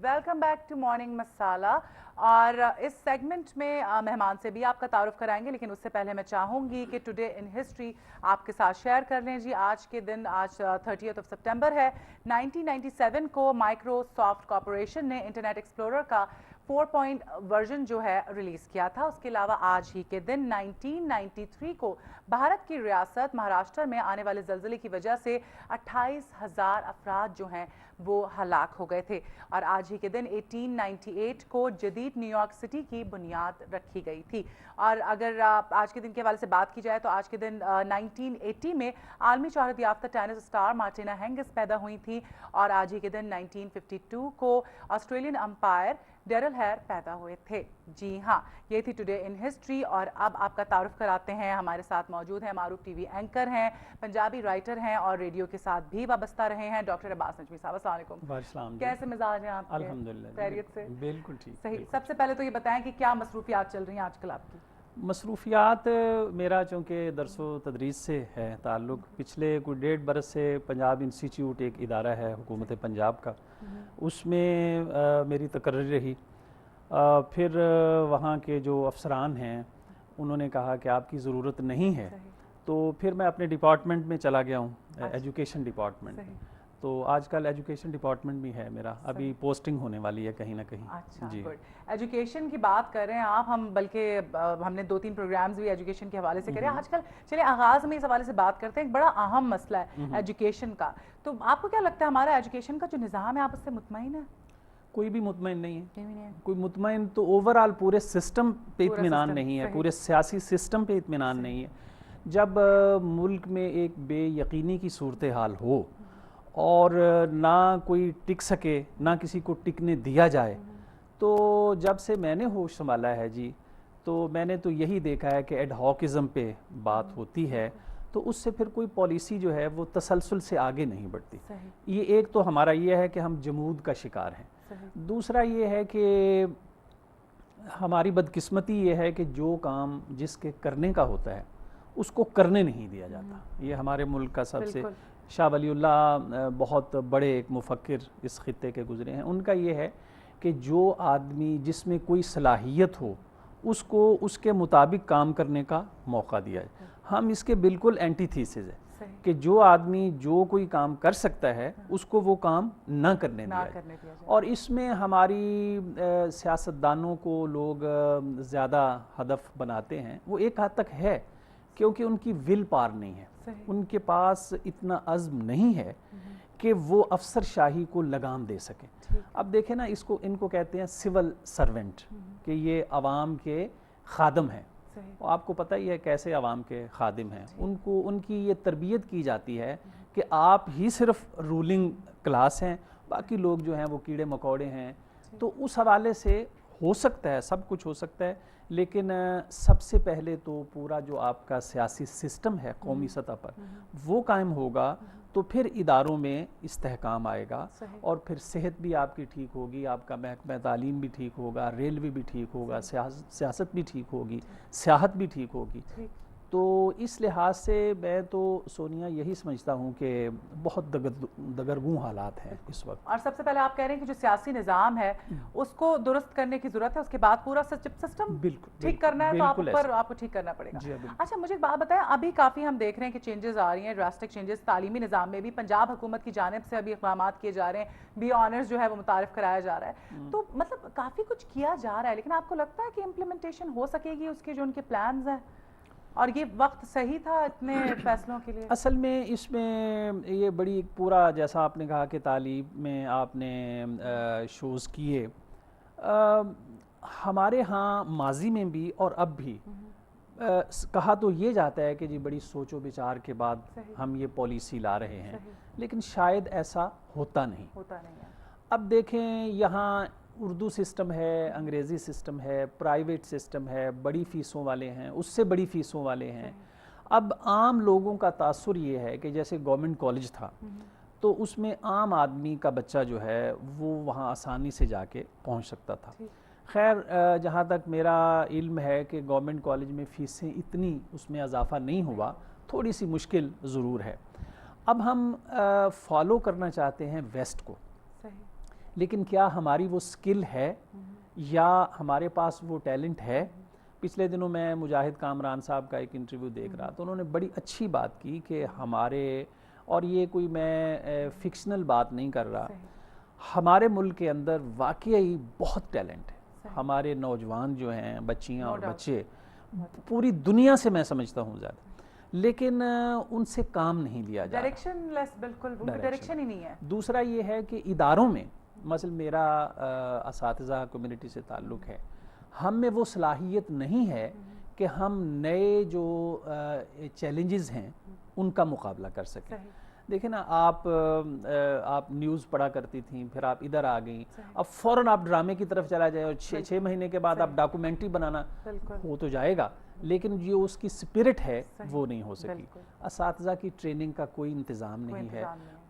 Welcome back to morning मसाला। और इस segment में मेहमान से भी आपका तारुफ कराएंगे, लेकिन उससे पहले मैं चाहूँगी कि टुडे इन हिस्ट्री आपके साथ शेयर कर लें जी। आज के दिन, आज 30 सितंबर है। 1997 को माइक्रोसॉफ्ट कॉरपोरेशन ने इंटरनेट एक्सप्लोरर का 4 वर्जन जो है रिलीज़ किया था। उसके अलावा आज ही के दिन 1993 को भारत की रियासत महाराष्ट्र में आने वाले ज़लज़ले की वजह से 28,000 अफराद जो हैं वो हलाक हो गए थे। और आज ही के दिन 1898 को जदीद न्यूयॉर्क सिटी की बुनियाद रखी गई थी। और अगर आज के दिन के हवाले से बात की जाए तो आज के दिन 1980 में आलमी शोहरत याफ्ता टेनिस स्टार मार्टिना हिंगिस पैदा हुई थी। और आज ही के दिन 1952 को ऑस्ट्रेलियन अंपायर डेरिल हेयर पैदा हुए थे। जी हाँ, ये थी टुडे इन हिस्ट्री। और अब आपका तारुफ कराते हैं। हमारे साथ मौजूद हैं मारूफ टीवी एंकर हैं, पंजाबी राइटर हैं और रेडियो के साथ भी वाबस्ता रहे हैं, डॉक्टर अब्बास नजमी साहब। अस्सलाम वालेकुम। कैसे मिजाज हैं आपके? अल्हम्दुलिल्लाह, खैरियत से? बिल्कुल ठीक। सही। सबसे पहले तो ये बताएं कि क्या मसरूफियात चल रही हैं आजकल आपकी? मसरूफियात मेरा चूँकि दरसो तदरीस से है ताल्लुक़, पिछले कोई 1.5 बरस से पंजाब इंस्टीट्यूट एक इदारा है हुकूमत पंजाब का, उसमें मेरी तकर्री रही। फिर वहाँ के जो अफसरान हैं उन्होंने कहा कि आपकी ज़रूरत नहीं है, तो फिर मैं अपने डिपार्टमेंट में चला गया हूँ, एजुकेशन डिपार्टमेंट। तो आजकल एजुकेशन डिपार्टमेंट भी है मेरा, अभी पोस्टिंग होने वाली है कहीं ना कहीं। अच्छा, जी। एजुकेशन की बात कर रहे हैं आप, हम बल्कि हमने 2-3 प्रोग्राम्स भी एजुकेशन के हवाले से करे आजकल। चलिए आगाज़ में इस हवाले से बात करते हैं। एक बड़ा अहम मसला है एजुकेशन का। तो आपको क्या लगता है हमारा एजुकेशन का जो निज़ाम है, आप उससे मुतमईन है? कोई भी मुतमईन नहीं है। कोई मुतमईन तो ओवरऑल पूरे सिस्टम पे इत्मीनान नहीं है, पूरे सियासी सिस्टम पे इत्मीनान नहीं है। जब मुल्क में एक बेयकीनी की सूरत हाल हो और ना कोई टिक सके, ना किसी को टिकने दिया जाए, तो जब से मैंने होश संभाला है जी, तो मैंने तो यही देखा है कि एडहॉकिज़म पे बात होती है, तो उससे फिर कोई पॉलिसी जो है वो तसलसल से आगे नहीं बढ़ती। ये एक तो हमारा ये है कि हम जमूद का शिकार हैं। दूसरा ये है कि हमारी बदकिस्मती ये है कि जो काम जिसके करने का होता है उसको करने नहीं दिया जाता। ये हमारे मुल्क का सबसे, शाह वलीउल्लाह बहुत बड़े एक मुफक्किर इस खित्ते के गुजरे हैं, उनका ये है कि जो आदमी जिसमें कोई सलाहियत हो उसको उसके मुताबिक काम करने का मौका दिया जाए। हम इसके बिल्कुल एंटीथीसिस है कि जो आदमी जो कोई काम कर सकता है उसको वो काम ना करने दिया जाए। और इसमें हमारी सियासतदानों को लोग ज़्यादा हदफ बनाते हैं, वो एक हद तक है क्योंकि उनकी विल पार नहीं है, उनके पास इतना अज़्म नहीं है कि वो अफसर शाही को लगाम दे सकें। अब देखें ना, इनको कहते हैं सिविल सर्वेंट, कि ये अवाम के खादम हैं। और आपको पता ही है कैसे अवाम के खादिम हैं, उनको उनकी ये तरबियत की जाती है कि आप ही सिर्फ रूलिंग क्लास हैं, बाकी लोग जो हैं वो कीड़े मकोड़े हैं। तो उस हवाले से हो सकता है, सब कुछ हो सकता है, लेकिन सबसे पहले तो पूरा जो आपका सियासी सिस्टम है कौमी सतह पर वो कायम होगा, तो फिर इदारों में इस्तेहकाम आएगा और फिर सेहत भी आपकी ठीक होगी, आपका महकमा तालीम भी ठीक होगा, रेलवे भी ठीक होगा, सियासत भी ठीक होगी, सियाहत भी ठीक होगी। तो इस लिहाज से मैं तो सोनिया यही समझता हूँ कि बहुत दगरगूं हालात हैं इस वक्त। और सबसे पहले आप कह रहे हैं कि जो सियासी निज़ाम है उसको दुरुस्त करने की ज़रूरत है, उसके बाद पूरा सिस्टम ठीक करना है, तो आपको ठीक करना पड़ेगा। अच्छा, मुझे एक बात बताएं, अभी काफ़ी हम देख रहे हैं कि चेंजेस आ रही हैं, ड्रास्टिक चेंजेस तालीमी निज़ाम में भी। पंजाब हुकूमत की जानिब से अभी इक़दाम किए जा रहे हैं, बी ऑनर्स जो है वो मुतारिफ कराया जा रहा है, तो मतलब काफ़ी कुछ किया जा रहा है, लेकिन आपको लगता है कि इम्प्लीमेंटेशन हो सकेगी उसके जो उनके प्लान्स हैं, और ये वक्त सही था इतने फैसलों के लिए? असल में इसमें ये बड़ी पूरा, जैसा आपने कहा कि तालीम में आपने शोज़ किए, हमारे यहाँ माजी में भी और अब भी कहा तो ये जाता है कि जी बड़ी सोचो विचार के बाद हम ये पॉलिसी ला रहे हैं, लेकिन शायद ऐसा होता नहीं है। अब देखें, यहाँ उर्दू सिस्टम है, अंग्रेज़ी सिस्टम है, प्राइवेट सिस्टम है, बड़ी फ़ीसों वाले हैं, उससे बड़ी फ़ीसों वाले हैं। अब आम लोगों का तासुर ये है कि जैसे गवर्नमेंट कॉलेज था तो उसमें आम आदमी का बच्चा जो है वो वहाँ आसानी से जाके पहुँच सकता था। खैर, जहाँ तक मेरा इल्म है कि गवर्नमेंट कॉलेज में फ़ीसें इतनी उसमें इजाफ़ा नहीं हुआ, थोड़ी सी मुश्किल ज़रूर है। अब हम फॉलो करना चाहते हैं वेस्ट को, لیکن کیا ہماری وہ سکل ہے یا ہمارے پاس وہ ٹیلنٹ ہے؟ پچھلے دنوں میں مجاہد کامران صاحب کا ایک انٹرویو دیکھ رہا تو انہوں نے بڑی اچھی بات کی کہ ہمارے، اور یہ کوئی میں فکشنل بات نہیں کر رہا، ہمارے ملک کے اندر واقعی بہت ٹیلنٹ ہے. ہمارے نوجوان جو ہیں، بچیاں اور بچے، پوری دنیا سے میں سمجھتا ہوں زیادہ، لیکن ان سے کام نہیں لیا جا رہا. ڈائریکشن لیس، بالکل ڈائریکشن ہی نہیں ہے. دوسرا یہ ہے کہ اداروں میں، مثلا میرا اساتذہ کمیونٹی سے تعلق ہے، ہم میں وہ صلاحیت نہیں ہے کہ ہم نئے جو چیلنجز ہیں ان کا مقابلہ کر سکیں. دیکھیں نا، آپ نیوز پڑھا کرتی تھیں، پھر آپ ادھر آ گئیں، اب فوراً آپ ڈرامے کی طرف چلا جائیں، اور 6 مہینے کے بعد آپ ڈاکومنٹری بنانا، ہو تو جائے گا لیکن جو اس کی سپرٹ ہے وہ نہیں ہو سکی. اساتذہ کی ٹریننگ کا کوئی انتظام نہیں ہے.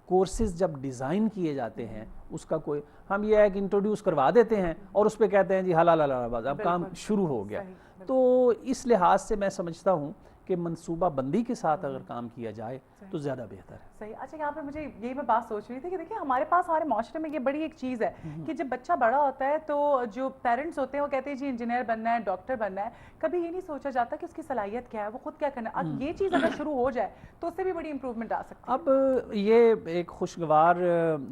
کورسز جب ڈیزائن کیے جاتے ہیں اس کا کوئی، ہم یہ ہے کہ انٹروڈیوس کروا دیتے ہیں اور اس پہ کہتے ہیں جی حلال باز، اب کام شروع ہو گیا. تو اس لحاظ سے میں سمجھتا ہوں کہ منصوبہ بندی کے ساتھ اگر کام کیا جائے تو زیادہ بہتر ہے. صحیح. اچھا، یہاں پہ مجھے یہی میں بات سوچ رہی تھی کہ دیکھیں ہمارے پاس، ہمارے معاشرے میں یہ بڑی ایک چیز ہے کہ جب بچہ بڑا ہوتا ہے تو جو پیرنٹس ہوتے ہیں وہ کہتے ہیں جی انجینئر بننا ہے، ڈاکٹر بننا ہے. کبھی یہ نہیں سوچا جاتا کہ اس کی صلاحیت کیا ہے، وہ خود کیا کرنا ہے. اب یہ چیز اگر شروع ہو جائے تو اس سے بھی بڑی امپروومنٹ آ سکتی ہے. اب یہ ایک خوشگوار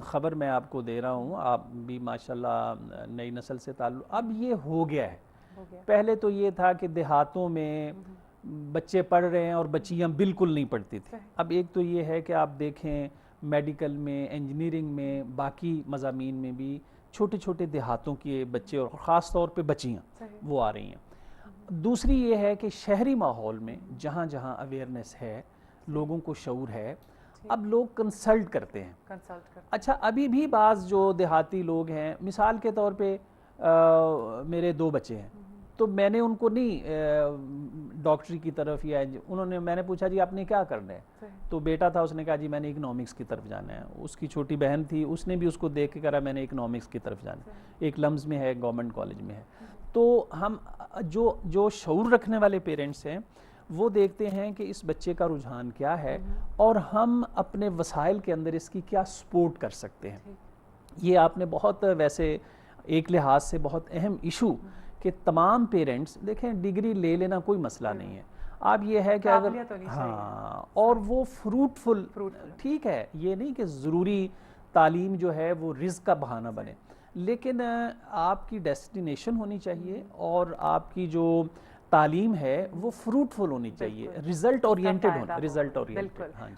خبر میں آپ کو دے رہا ہوں، آپ بھی ماشاءاللہ نئی نسل سے تعلق، اب یہ ہو گیا ہے. پہلے تو یہ تھا کہ دیہاتوں میں بچے پڑھ رہے ہیں اور بچیاں بالکل نہیں پڑھتی تھیں. اب ایک تو یہ ہے کہ آپ دیکھیں میڈیکل میں، انجینئرنگ میں، باقی مضامین میں بھی چھوٹے چھوٹے دیہاتوں کے بچے اور خاص طور پہ بچیاں وہ آ رہی ہیں. دوسری یہ ہے کہ شہری ماحول میں جہاں جہاں اویئرنیس ہے، لوگوں کو شعور ہے، اب لوگ کنسلٹ کرتے ہیں. اچھا، ابھی بھی بعض جو دیہاتی لوگ ہیں، مثال کے طور پہ میرے 2 بچے ہیں، تو میں نے ان کو نہیں ڈاکٹری کی طرف، یا میں نے پوچھا جی آپ نے کیا کرنا ہے، تو بیٹا تھا، اس نے کہا جی میں نے اکنامکس کی طرف جانا ہے. اس کی چھوٹی بہن تھی، اس نے بھی اس کو دیکھ کے کہا میں نے اکنامکس کی طرف جانا ہے. ایک لمز میں ہے، گورنمنٹ کالج میں ہے. تو ہم جو شعور رکھنے والے پیرنٹس ہیں وہ دیکھتے ہیں کہ اس بچے کا رجحان کیا ہے اور ہم اپنے وسائل کے اندر اس کی کیا سپورٹ کر سکتے ہیں. یہ آپ نے بہت، ویسے ایک لحاظ سے بہت اہم ایشو، کہ تمام پیرنٹس دیکھیں ڈگری لے لینا کوئی مسئلہ نہیں ہے. آپ یہ ہے کہ اگر ہاں، اور وہ فروٹفل، ٹھیک ہے، یہ نہیں کہ ضروری تعلیم جو ہے وہ رزق کا بہانہ بنے، لیکن آپ کی ڈیسٹینیشن ہونی چاہیے اور آپ کی جو تعلیم ہے وہ فروٹفل ہونی چاہیے، رزلٹ اورینٹڈ ہونا. ہاں جی.